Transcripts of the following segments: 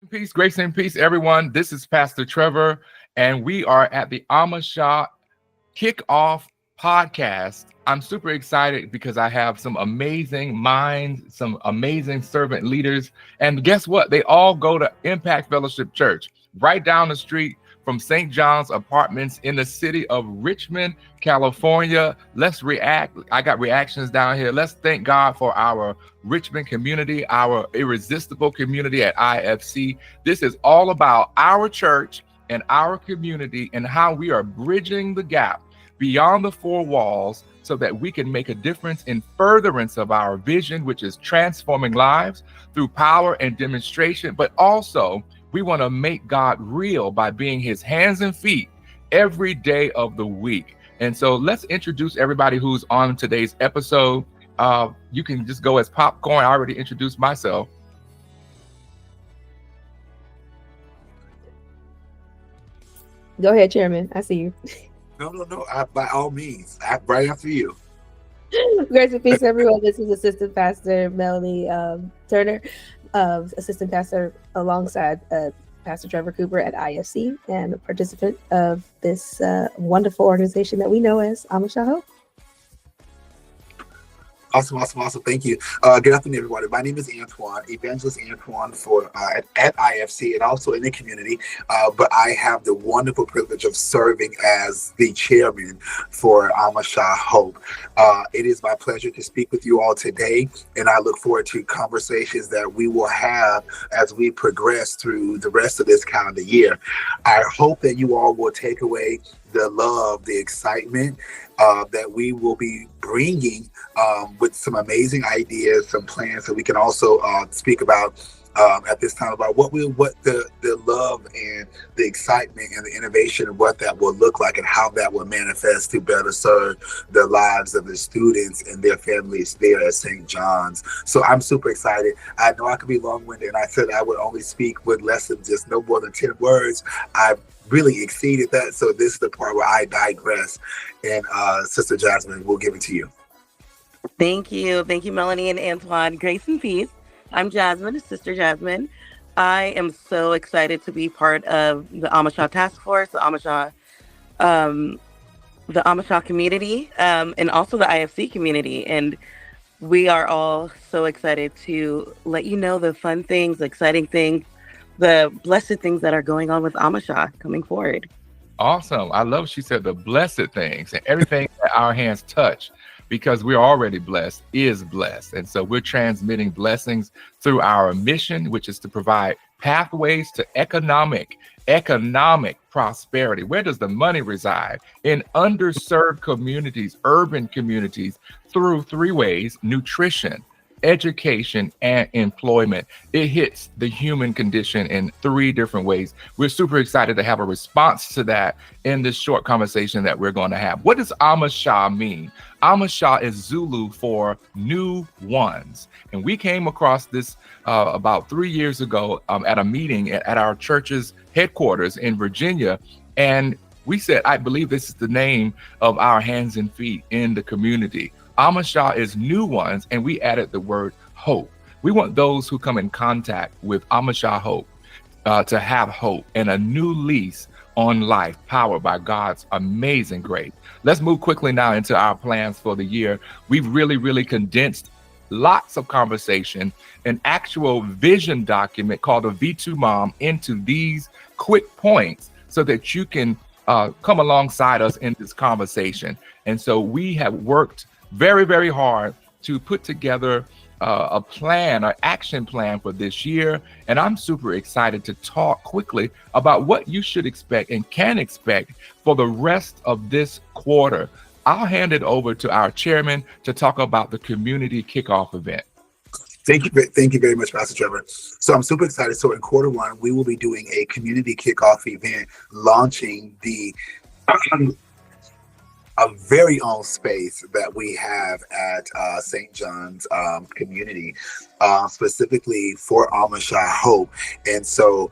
Peace, grace, and peace, everyone. This is Pastor Trevor, and we are at the Amasha Kickoff podcast. I'm super excited because I have some amazing minds, some amazing servant leaders, and guess what? They all go to Impact Fellowship Church right down the street from St. John's Apartments in the city of Richmond, California. Let's react. I got reactions down here. Let's thank God for our Richmond community, our irresistible community at IFC. This is all about our church and our community and how we are bridging the gap beyond the four walls so that we can make a difference in furtherance of our vision, which is transforming lives through power and demonstration. But also, we want to make God real by being his hands and feet every day of the week. And so let's introduce everybody who's on today's episode. You can just go as popcorn. I already introduced myself. Go ahead, Chairman. I see you. No. By all means, right after you. Grace and peace, everyone. This is Assistant Pastor Melanie Turner, Assistant Pastor alongside Pastor Trevor Cooper at IFC and a participant of this wonderful organization that we know as Amasha Hope. Awesome. Thank you. Good afternoon, everybody. My name is Antoine, Evangelist Antoine for at IFC and also in the community. But I have the wonderful privilege of serving as the chairman for Amasha Hope. It is my pleasure to speak with you all today, and I look forward to conversations that we will have as we progress through the rest of this calendar year. I hope that you all will take away the love, the excitement that we will be bringing with some amazing ideas, some plans that we can also speak about at this time about what the love and the excitement and the innovation and what that will look like and how that will manifest to better serve the lives of the students and their families there at St. John's. So I'm super excited. I know I could be long-winded, and I said I would only speak with less than just no more than 10 words. I've really exceeded that. So this is the part where I digress, and Sister Jasmine will give it to you. Thank you, Melanie and Antoine. Grace and peace. I'm Jasmine, Sister Jasmine. I am so excited to be part of the Amasha Task Force, the Amasha community, and also the IFC community. And we are all so excited to let you know the fun things, the exciting things, the blessed things that are going on with Amasha coming forward. Awesome. I love she said the blessed things and everything that our hands touch, because we're already blessed, is blessed. And so we're transmitting blessings through our mission, which is to provide pathways to economic prosperity. Where does the money reside? In underserved communities, urban communities, through three ways: nutrition, education, and employment. It hits the human condition in three different ways. We're super excited to have a response to that in this short conversation that we're going to have. What does Amasha mean? Amasha is Zulu for new ones. And we came across this about 3 years ago at a meeting at our church's headquarters in Virginia. And we said, I believe this is the name of our hands and feet in the community. Amasha is new ones, and we added the word hope. We want those who come in contact with Amasha Hope to have hope and a new lease on life, powered by God's amazing grace. Let's move quickly now into our plans for the year. We've really condensed lots of conversation, an actual vision document called a V2 Mom, into these quick points so that you can come alongside us in this conversation. And so we have worked very hard to put together a plan, an action plan for this year. And I'm super excited to talk quickly about what you should expect and can expect for the rest of this quarter. I'll hand it over to our chairman to talk about the community kickoff event. Thank you very much, Pastor Trevor. So I'm super excited. So in quarter one, we will be doing a community kickoff event, launching the a very own space that we have at St. John's community, specifically for Amasha Hope. And so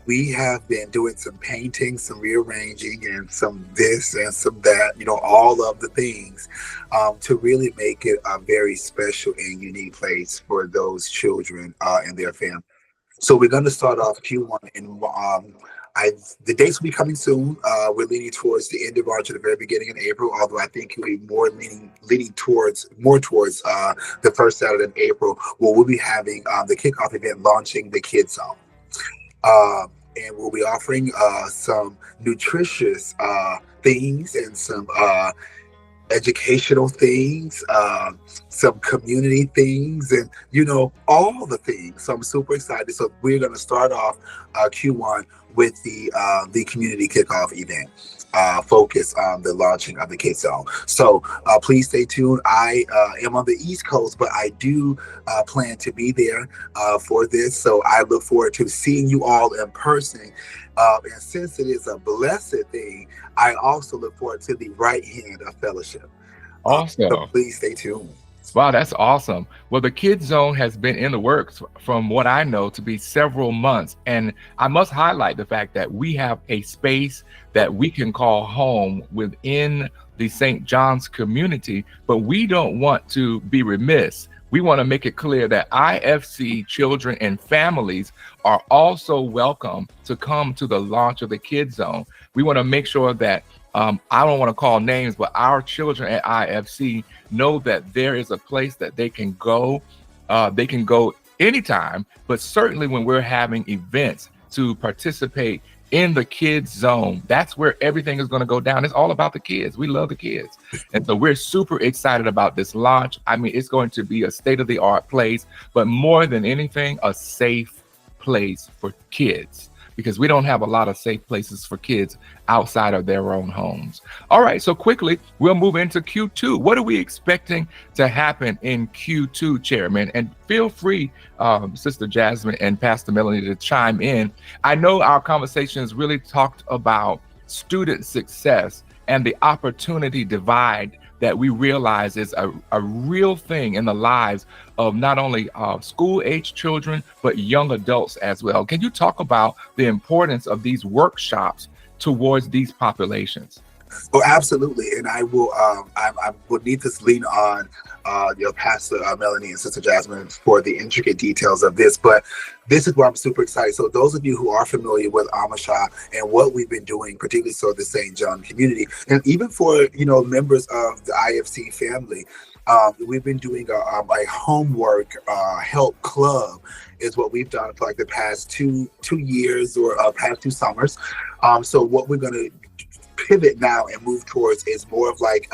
we have been doing some painting, some rearranging, and some this and some that, all of the things to really make it a very special and unique place for those children and their family. So we're going to start off Q1 in the dates will be coming soon. We're leaning towards the end of March or the very beginning of April, although I think we'll be leaning towards the first Saturday in April, where we'll be having the kickoff event launching the Kids Zone. And we'll be offering some nutritious things and some educational things, some community things, and all the things. So I'm super excited. So we're going to start off Q1 with the community kickoff event. Focus on the launching of the Kids Zone. So please stay tuned. I am on the East Coast, but I do plan to be there for this. So I look forward to seeing you all in person. And since it is a blessed thing, I also look forward to the right hand of fellowship. Awesome. So please stay tuned. Wow, that's awesome. Well, the Kids Zone has been in the works, from what I know, to be several months. And I must highlight the fact that we have a space that we can call home within the St. John's community, but we don't want to be remiss. We want to make it clear that IFC children and families are also welcome to come to the launch of the Kids Zone. We want to make sure that I don't want to call names, but our children at IFC know that there is a place that they can go. They can go anytime, but certainly when we're having events to participate in the Kids Zone, that's where everything is going to go down. It's all about the kids. We love the kids. And so we're super excited about this launch. I mean, it's going to be a state-of-the-art place, but more than anything, a safe place for kids, because we don't have a lot of safe places for kids outside of their own homes. All right, so quickly, we'll move into Q2. What are we expecting to happen in Q2, Chairman? And feel free, Sister Jasmine and Pastor Melanie, to chime in. I know our conversations really talked about student success and the opportunity divide that we realize is a real thing in the lives of not only school-age children, but young adults as well. Can you talk about the importance of these workshops towards these populations? Oh, absolutely. And I will I would need to lean on Pastor Melanie and Sister Jasmine for the intricate details of this, but this is where I'm super excited. So those of you who are familiar with Amasha and what we've been doing, particularly so the St. John community, and even for members of the IFC family, we've been doing a homework help club is what we've done for like the past two years or past 2 summers. So what we're going to pivot now and move towards is more of like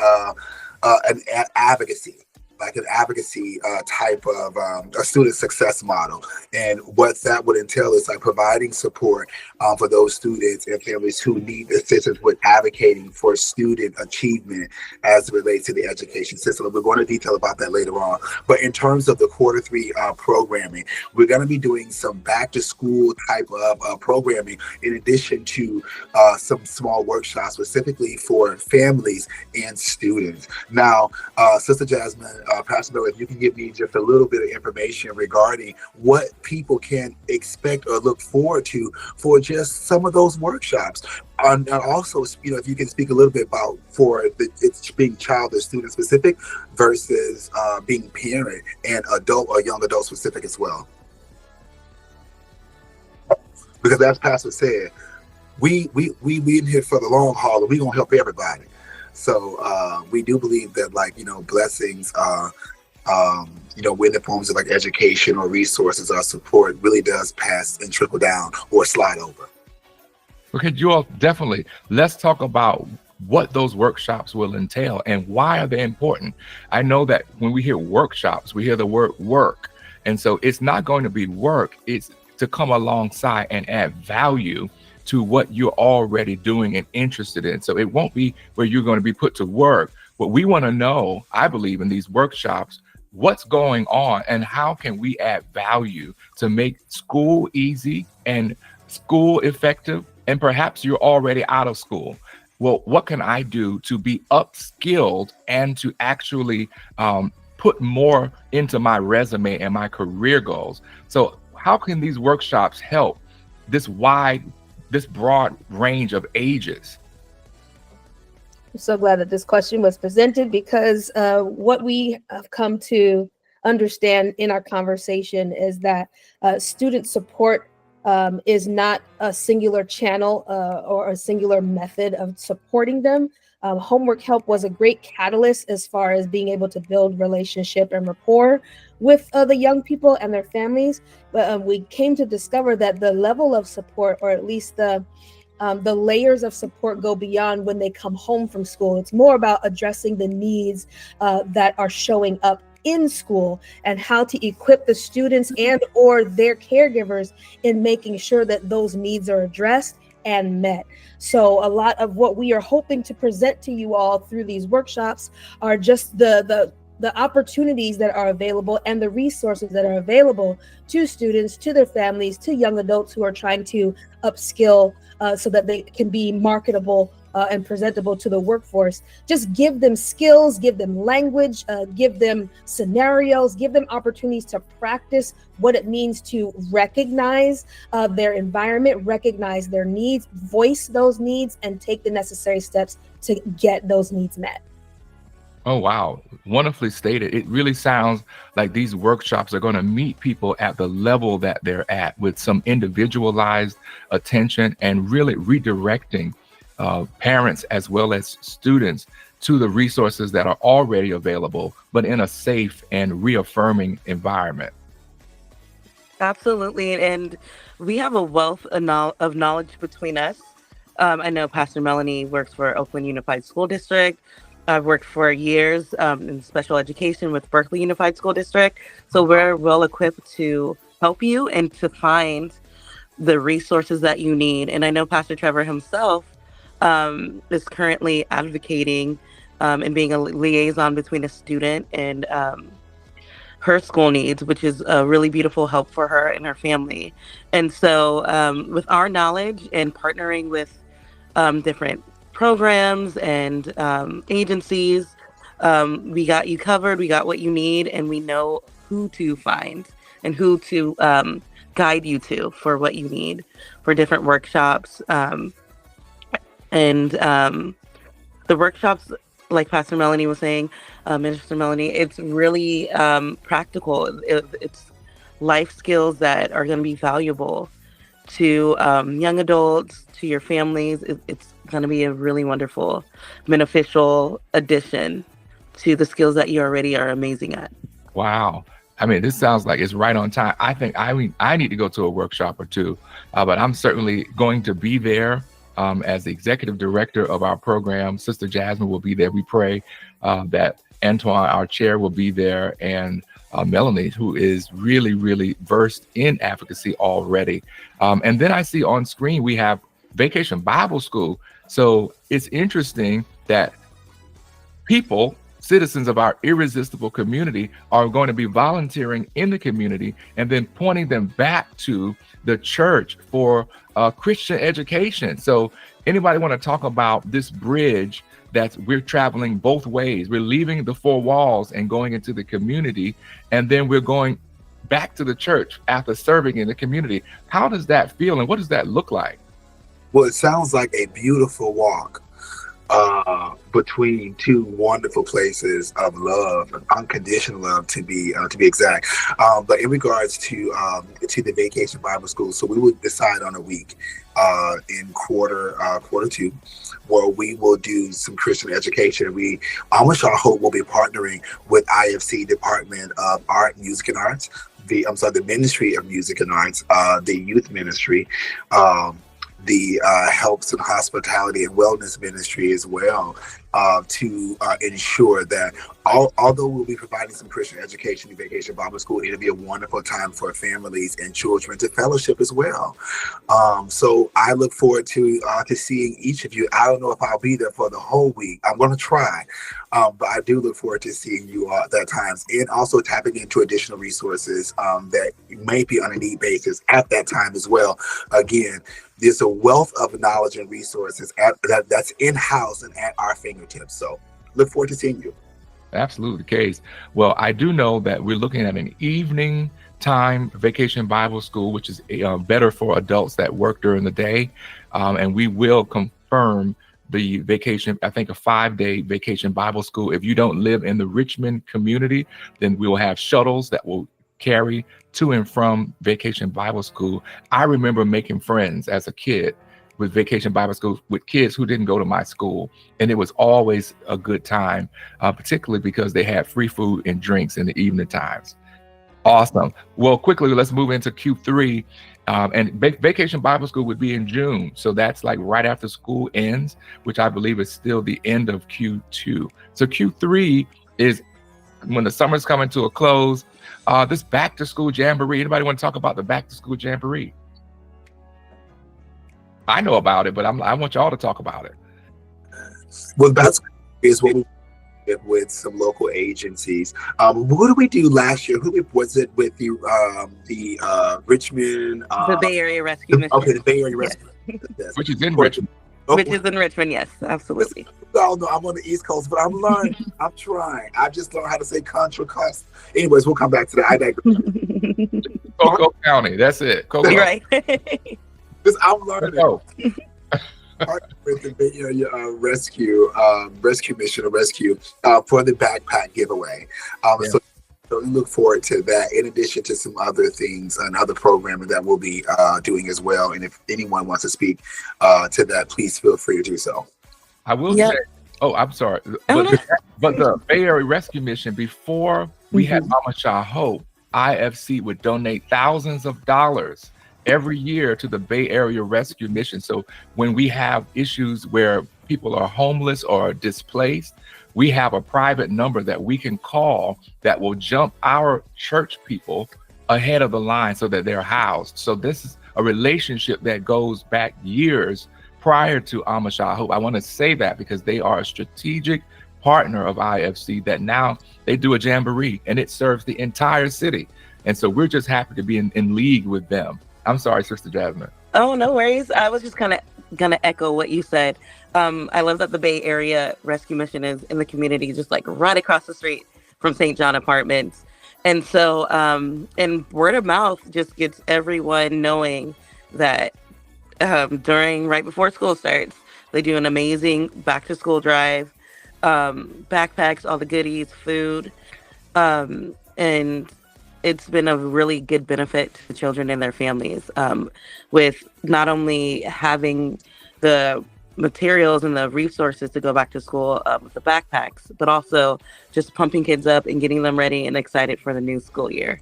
an advocacy. Like an advocacy type of a student success model. And what that would entail is like providing support for those students and families who need assistance with advocating for student achievement as it relates to the education system. We're going to detail about that later on. But in terms of the Q3 programming, we're going to be doing some back to school type of programming in addition to some small workshops specifically for families and students. Now, Sister Jasmine, Pastor Bill, if you can give me just a little bit of information regarding what people can expect or look forward to for just some of those workshops. And also, if you can speak a little bit about it's being child or student specific versus being parent and adult or young adult specific as well. Because as Pastor said, we in here for the long haul and we're going to help everybody. So we do believe that blessings in the forms of like education or resources or support really does pass and trickle down or slide over. Okay, you all, definitely. Let's talk about what those workshops will entail and why are they important. I know that when we hear workshops, we hear the word work. And so it's not going to be work. It's to come alongside and add value to what you're already doing and interested in. So it won't be where you're going to be put to work. But we want to know, I believe in these workshops, what's going on and how can we add value to make school easy and school effective. And perhaps you're already out of school. Well, what can I do to be upskilled and to actually put more into my resume and my career goals? So how can these workshops help this broad range of ages? I'm so glad that this question was presented because what we have come to understand in our conversation is that student support is not a singular channel or a singular method of supporting them. Homework help was a great catalyst as far as being able to build relationship and rapport with the young people and their families. But we came to discover that the level of support, or at least the layers of support, go beyond when they come home from school. It's more about addressing the needs that are showing up in school, and how to equip the students and or their caregivers in making sure that those needs are addressed and met. So a lot of what we are hoping to present to you all through these workshops are just the opportunities that are available and the resources that are available to students, to their families, to young adults who are trying to upskill so that they can be marketable and presentable to the workforce. Just give them skills, give them language, give them scenarios, give them opportunities to practice what it means to recognize their environment, recognize their needs, voice those needs, and take the necessary steps to get those needs met. Oh, wow. Wonderfully stated. It really sounds like these workshops are going to meet people at the level that they're at, with some individualized attention and really redirecting parents as well as students to the resources that are already available, but in a safe and reaffirming environment. Absolutely. And we have a wealth of knowledge between us. I know Pastor Melanie works for Oakland Unified School District. I've worked for years in special education with Berkeley Unified School District. So we're well equipped to help you and to find the resources that you need. And I know Pastor Trevor himself is currently advocating and being a liaison between a student and her school needs, which is a really beautiful help for her and her family. And so with our knowledge and partnering with different programs and agencies, we got you covered, we got what you need, and we know who to find and who to guide you to for what you need for different workshops. And the workshops, like Pastor Melanie was saying, Minister Melanie, it's really practical. It's life skills that are going to be valuable to young adults, to your families. It's going to be a really wonderful, beneficial addition to the skills that you already are amazing at. Wow. I mean, this sounds like it's right on time. I think I need to go to a workshop or two, but I'm certainly going to be there. As the executive director of our program, Sister Jasmine will be there. We pray that Antoine, our chair, will be there, and Melanie, who is really, really versed in advocacy already. And then I see on screen we have Vacation Bible School. So it's interesting that people, citizens of our irresistible community, are going to be volunteering in the community and then pointing them back to the church for Christian education. So anybody want to talk about this bridge that we're traveling both ways? We're leaving the four walls and going into the community, and then we're going back to the church after serving in the community. How does that feel, and what does that look like? Well, it sounds like a beautiful walk between two wonderful places of love, unconditional love, to be exact. But in regards to the Vacation Bible School, so we would decide on a week in quarter two, where we will do some Christian education. Amasha Hope will be partnering with IFC Department of Art, Music, and Arts, the Ministry of Music and Arts, the Youth Ministry, the Helps and Hospitality and Wellness Ministry as well, to ensure that although we'll be providing some Christian education in Vacation Bible School, it'll be a wonderful time for families and children to fellowship as well. So I look forward to seeing each of you. I don't know if I'll be there for the whole week. I'm going to try, but I do look forward to seeing you at that times, and also tapping into additional resources that may be on a need basis at that time as well. Again, there's a wealth of knowledge and resources that's in-house and at our fingertips. So look forward to seeing you. Absolutely the case. Well, I do know that we're looking at an evening time Vacation Bible School, which is better for adults that work during the day. And we will confirm the vacation, I think a 5-day vacation Bible school. If you don't live in the Richmond community, then we will have shuttles that will carry to and from Vacation Bible School. I remember making friends as a kid with Vacation Bible School with kids who didn't go to my school. And it was always a good time, particularly because they had free food and drinks in the evening times. Awesome. Well, quickly, let's move into Q3. And Vacation Bible School would be in June. So that's like right after school ends, which I believe is still the end of Q2. So Q3 is when the summer's coming to a close. This back to school jamboree. Anybody want to talk about the back to school jamboree? I know about it, but I want y'all to talk about it. Well, that's is what we did with some local agencies. What did we do last year? Who was it with the Richmond? The Bay Area Rescue Mission. Okay, the Bay Area Rescue. Yes. Which is in Richmond. Which is in Richmond, yes, absolutely. Oh no, I'm on the East Coast, but I'm learning. I'm trying. I just learned how to say Contra Costa. Anyways, we'll come back to that. I digress. Coco County, that's it. Coco. You're right. I'm learning. With the Bay Area Rescue Mission or Rescue for the backpack giveaway. So we look forward to that, in addition to some other things and other programming that we'll be doing as well. And if anyone wants to speak to that, please feel free to do so. I will say, I'm sorry, but the Bay Area Rescue Mission, before we had Amasha Hope, IFC would donate thousands of dollars every year to the Bay Area Rescue Mission. So when we have issues where people are homeless or displaced, we have a private number that we can call that will jump our church people ahead of the line so that they're housed. So this is a relationship that goes back years prior to Amasha Hope. I want to say that because they are a strategic partner of IFC that now they do a jamboree and it serves the entire city. And so we're just happy to be in league with them. I'm sorry, Sister Jasmine. Oh, no worries. I was just kind of going to echo what you said. I love that the Bay Area Rescue Mission is in the community, just like right across the street from St. John Apartments. And so, and word of mouth just gets everyone knowing that right before school starts, they do an amazing back to school drive, backpacks, all the goodies, food. And it's been a really good benefit to the children and their families, with not only having the materials and the resources to go back to school with the backpacks, but also just pumping kids up and getting them ready and excited for the new school year.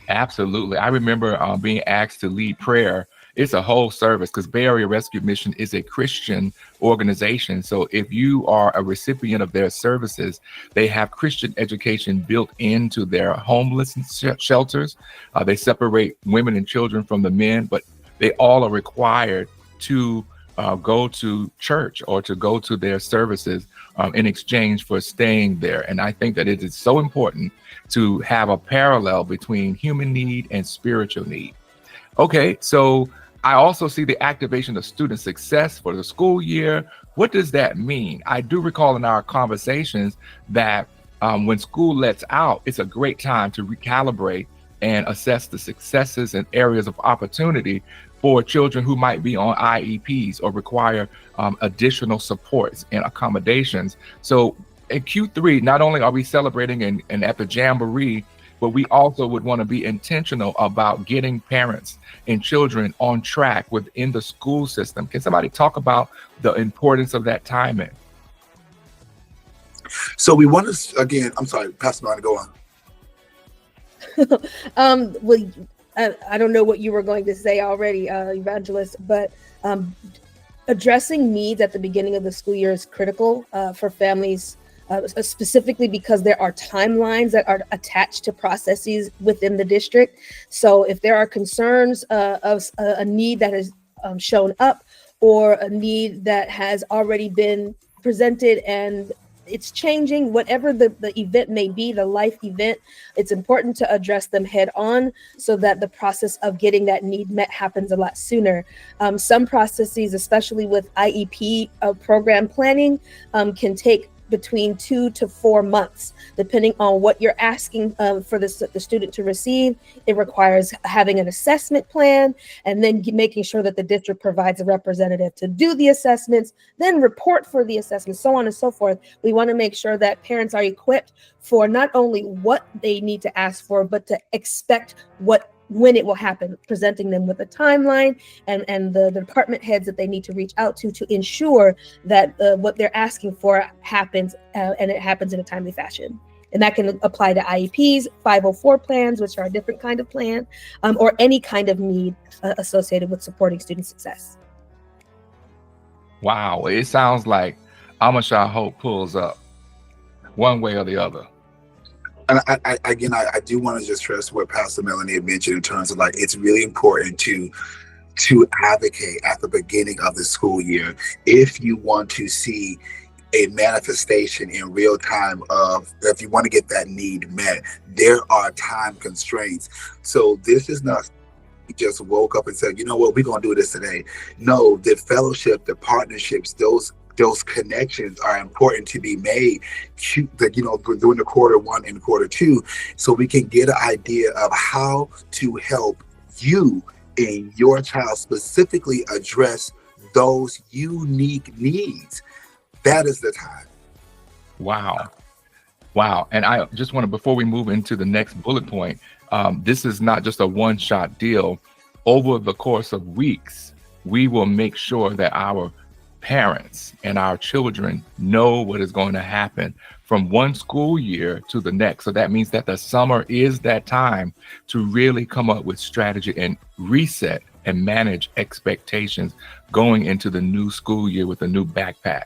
Absolutely. I remember being asked to lead prayer. It's a whole service because Bay Area Rescue Mission is a Christian organization. So if you are a recipient of their services, they have Christian education built into their homeless shelters. They separate women and children from the men, but they all are required to go to church or to go to their services in exchange for staying there. And I think that it is so important to have a parallel between human need and spiritual need. Okay, so I also see the activation of student success for the school year. What does that mean? I do recall in our conversations that when school lets out, it's a great time to recalibrate and assess the successes and areas of opportunity for children who might be on IEPs or require additional supports and accommodations. So in Q3, not only are we celebrating and at the Jamboree, but we also would want to be intentional about getting parents and children on track within the school system. Can somebody talk about the importance of that timing? So we want to, again, I'm sorry, Pastor Martin, go on. Well, I don't know what you were going to say already, Evangelist, but addressing needs at the beginning of the school year is critical for families, specifically because there are timelines that are attached to processes within the district. So if there are concerns of a need that has shown up or a need that has already been presented and it's changing, whatever the event may be, the life event, it's important to address them head on so that the process of getting that need met happens a lot sooner. Some processes, especially with IEP program planning, can take between 2 to 4 months, depending on what you're asking for the student to receive. It requires having an assessment plan, and then making sure that the district provides a representative to do the assessments, then report for the assessments, so on and so forth. We want to make sure that parents are equipped for not only what they need to ask for, but to expect when it will happen, presenting them with a timeline and the department heads that they need to reach out to ensure that what they're asking for happens, and it happens in a timely fashion. And that can apply to IEPs, 504 plans, which are a different kind of plan, or any kind of need associated with supporting student success. Wow, it sounds like Amasha Hope pulls up one way or the other. And I do want to just stress what Pastor Melanie had mentioned in terms of like, it's really important to advocate at the beginning of the school year if you want to see a manifestation in real time of, if you want to get that need met. There are time constraints. So this is not, we just woke up and said, you know what, we're going to do this today. No, the fellowship, the partnerships, those connections are important to be made, during the quarter one and quarter two, so we can get an idea of how to help you and your child specifically address those unique needs. That is the time. Wow. And I just want to, before we move into the next bullet point, this is not just a one-shot deal. Over the course of weeks, we will make sure that our parents and our children know what is going to happen from one school year to the next. So that means that the summer is that time to really come up with strategy and reset and manage expectations going into the new school year with a new backpack.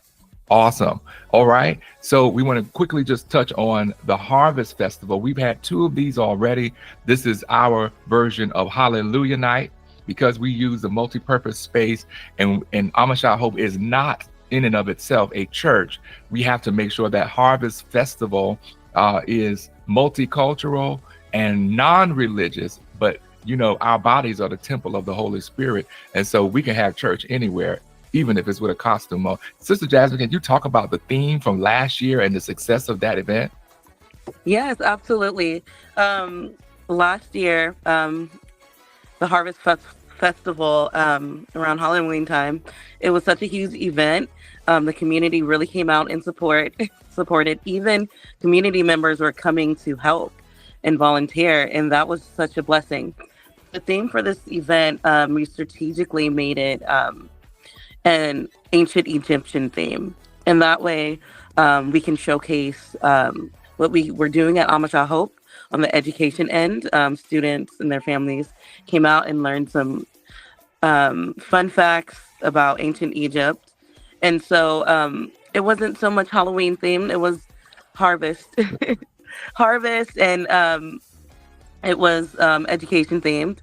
Awesome. All right. So we want to quickly just touch on the Harvest Festival. We've had 2 of these already. This is our version of Hallelujah Night, because we use a multi-purpose space, and Amasha Hope is not in and of itself a church. We have to make sure that Harvest Festival is multicultural and non-religious, but our bodies are the temple of the Holy Spirit. And so we can have church anywhere, even if it's with a costume on. Sister Jasmine, can you talk about the theme from last year and the success of that event? Yes, absolutely. Last year, the Harvest Festival around Halloween time, it was such a huge event. The community really came out and supported. Even community members were coming to help and volunteer, and that was such a blessing. The theme for this event, we strategically made it an ancient Egyptian theme, and that way we can showcase what we were doing at Amasha Hope on the education end. Students and their families came out and learned some fun facts about ancient Egypt. And so it wasn't so much Halloween themed, it was harvest. Harvest, and it was education themed,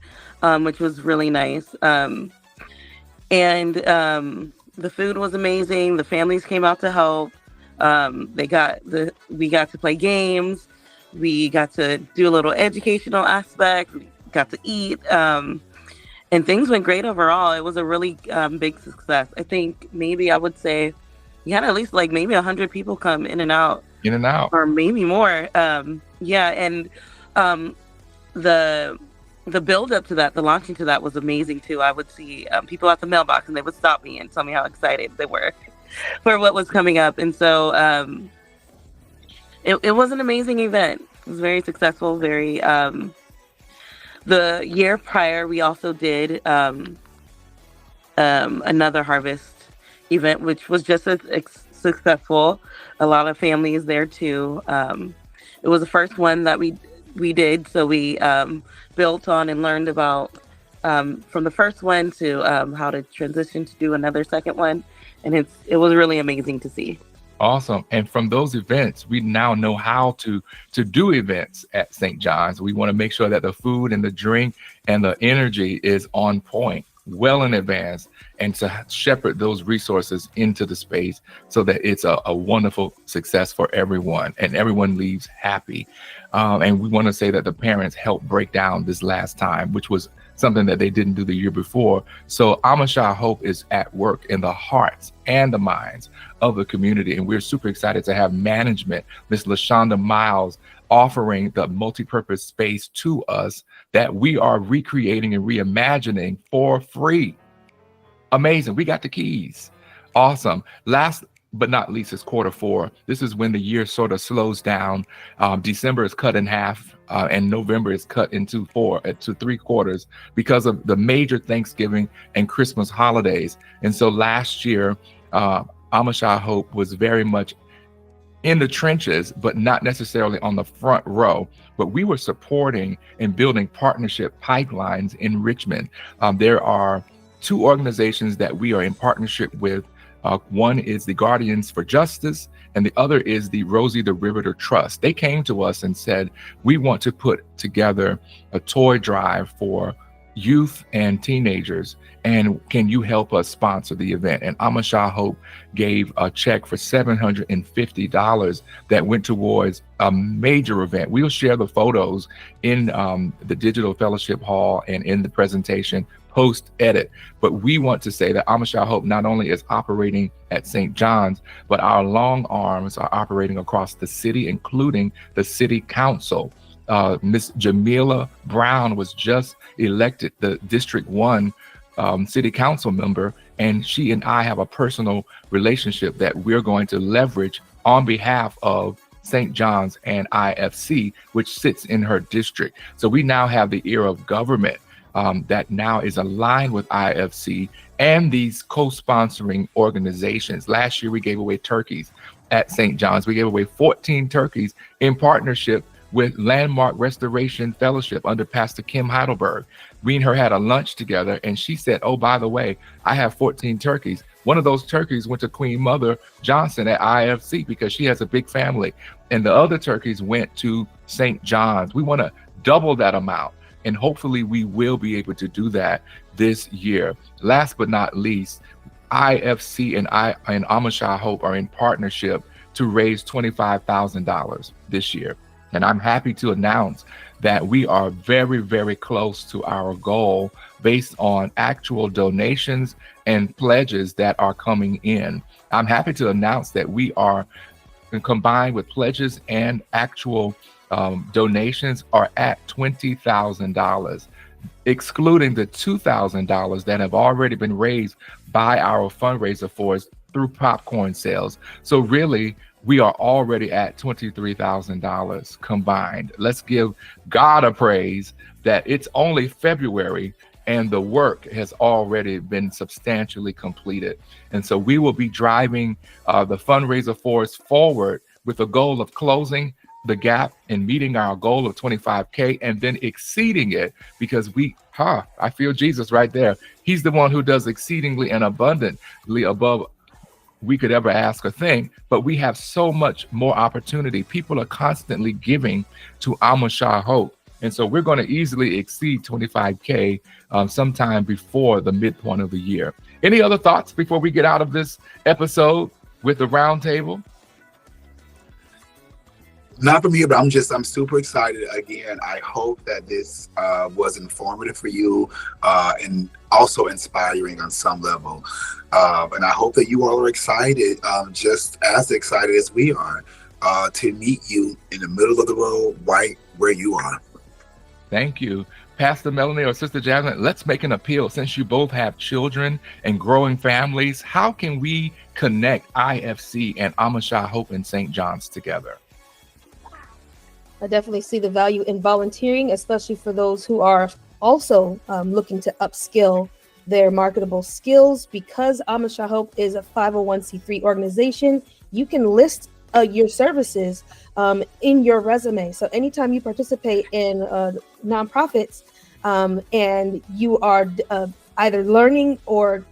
which was really nice. And the food was amazing. The families came out to help. We got to play games. We got to do a little educational aspect. We got to eat. And things went great overall. It was a really big success. I think maybe I would say we had at least like maybe 100 people come in and out. Or maybe more. Yeah. And the build up to that, the launching to that was amazing too. I would see people at the mailbox and they would stop me and tell me how excited they were for what was coming up. And so it was an amazing event. It was very successful. Very, the year prior, we also did another harvest event, which was just as successful. A lot of families there too. It was the first one that we did. So we built on and learned about from the first one to how to transition to do another second one. And it was really amazing to see. Awesome. And from those events, we now know how to do events at St. John's. We want to make sure that the food and the drink and the energy is on point well in advance, and to shepherd those resources into the space so that it's a wonderful success for everyone and everyone leaves happy. And we want to say that the parents helped break down this last time, which was something that they didn't do the year before. So Amasha Hope is at work in the hearts and the minds of the community. And we're super excited to have management, Ms. LaShonda Miles, offering the multi-purpose space to us that we are recreating and reimagining for free. Amazing. We got the keys. Awesome. Last but not least is Q4. This is when the year sort of slows down. December is cut in half, and November is cut into 3 quarters because of the major Thanksgiving and Christmas holidays. And so last year, Amasha Hope was very much in the trenches, but not necessarily on the front row. But we were supporting and building partnership pipelines in Richmond. There are 2 organizations that we are in partnership with. One is the Guardians for Justice, and the other is the Rosie the Riveter Trust. They came to us and said, we want to put together a toy drive for youth and teenagers, and can you help us sponsor the event? And Amasha Hope gave a check for $750 that went towards a major event. We'll share the photos in the Digital Fellowship Hall and in the presentation post-edit. But we want to say that Amasha Hope not only is operating at St. John's, but our long arms are operating across the city, including the city council. Miss Jamila Brown was just elected the District 1 city council member, and she and I have a personal relationship that we're going to leverage on behalf of St. John's and IFC, which sits in her district. So we now have the ear of government that now is aligned with IFC and these co-sponsoring organizations. Last year, we gave away turkeys at St. John's. We gave away 14 turkeys in partnership with Landmark Restoration Fellowship under Pastor Kim Heidelberg. We and her had a lunch together, and she said, oh, by the way, I have 14 turkeys. One of those turkeys went to Queen Mother Johnson at IFC because she has a big family. And the other turkeys went to St. John's. We want to double that amount. And hopefully we will be able to do that this year. Last but not least, IFC and Amasha Hope are in partnership to raise $25,000 this year. And I'm happy to announce that we are very, very close to our goal based on actual donations and pledges that are coming in. I'm happy to announce that we are, combined with pledges and actual donations, are at $20,000, excluding the $2,000 that have already been raised by our fundraiser for us through popcorn sales. So really, we are already at $23,000 combined. Let's give God a praise that it's only February and the work has already been substantially completed. And so we will be driving the fundraiser for us forward with the goal of closing the gap and meeting our goal of 25K and then exceeding it, because I feel Jesus right there. He's the one who does exceedingly and abundantly above we could ever ask or think, but we have so much more opportunity. People are constantly giving to Amasha Hope. And so we're going to easily exceed 25K sometime before the midpoint of the year. Any other thoughts before we get out of this episode with the roundtable? Not for me, but I'm super excited. Again, I hope that this was informative for you and also inspiring on some level. And I hope that you all are excited, just as excited as we are, to meet you in the middle of the road, right where you are. Thank you. Pastor Melanie or Sister Jasmine, let's make an appeal. Since you both have children and growing families, how can we connect IFC and Amasha Hope in St. John's together? I definitely see the value in volunteering, especially for those who are also looking to upskill their marketable skills. Because Amasha Hope is a 501c3 organization, you can list your services in your resume. So anytime you participate in nonprofits and you are either learning or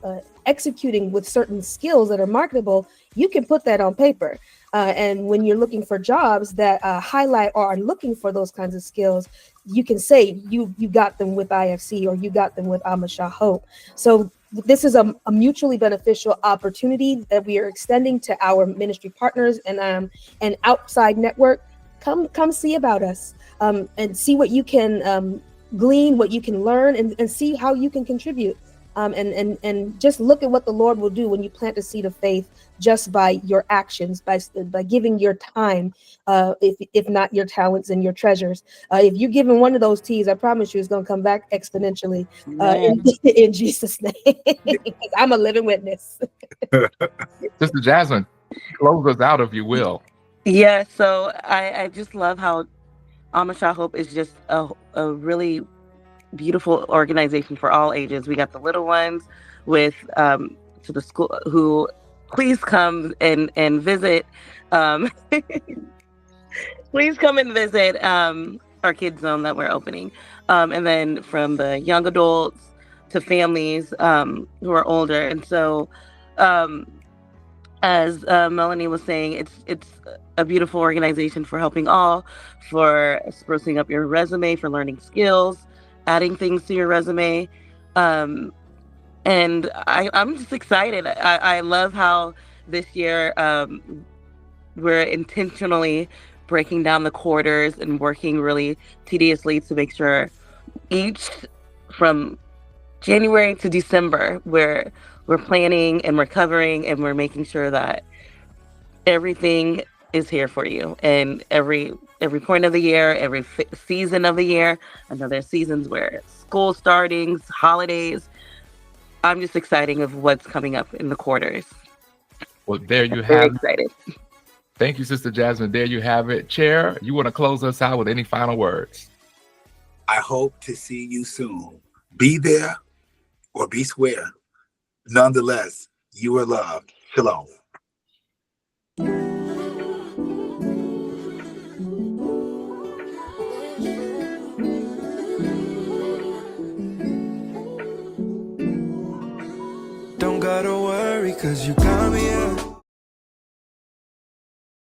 executing with certain skills that are marketable, you can put that on paper. And when you're looking for jobs that highlight or are looking for those kinds of skills, you can say you got them with IFC or you got them with Amasha Hope. So this is a mutually beneficial opportunity that we are extending to our ministry partners and outside network. Come see about us and see what you can glean, what you can learn, and see how you can contribute. And just look at what the Lord will do when you plant a seed of faith just by your actions, by giving your time, if not your talents and your treasures. If you're giving one of those teas, I promise you it's going to come back exponentially in Jesus' name. I'm a living witness. Sister Jasmine, close us out if you will. Yeah, so I just love how Amasha Hope is just a really beautiful organization for all ages. We got the little ones with to the school who please come and visit. Please come and visit our kids zone that we're opening. And then from the young adults to families who are older. And so as Melanie was saying, it's a beautiful organization for helping all, for sprucing up your resume, for learning skills, adding things to your resume. And I'm just excited. I love how this year we're intentionally breaking down the quarters and working really tediously to make sure each from January to December we're planning and we're covering and we're making sure that everything is here for you. And every point of the year, every season of the year. I know there's seasons where school startings, holidays. I'm just excited of what's coming up in the quarters. Well, there you I'm have very it. excited. Thank you, Sister Jasmine. There you have it. Chair, you want to close us out with any final words? I hope to see you soon. Be there or be square. Nonetheless, you are loved. Shalom. Don't gotta worry, 'cause you got me here.